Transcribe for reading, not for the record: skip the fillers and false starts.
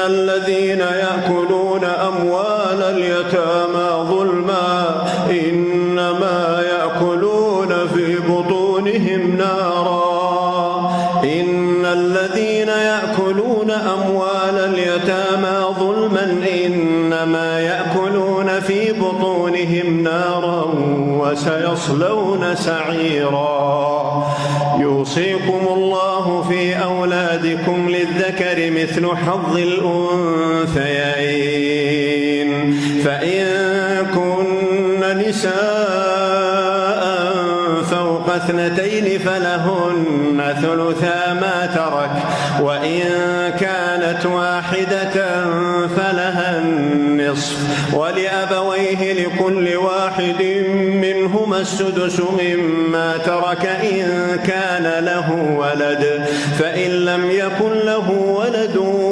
الذين يأكلون أموال اليتامى ظلما إنما يأكلون في بطونهم نارا. إن الذين يأكلون أموال اليتامى ظلما إنما يأكلون في بطونهم نارا وسيصلون سعيرا. يوصيكم الله في أولادكم للذكر مثل حظ الأنثيين، فإن كن نساء فوق 2 فلهن ثلثا ما ترك، وإن كانت واحدة فلها النصف، ولأبويه لكل واحد منهما السدس مما ترك إن كان له ولد، فإن لم يكن له ولد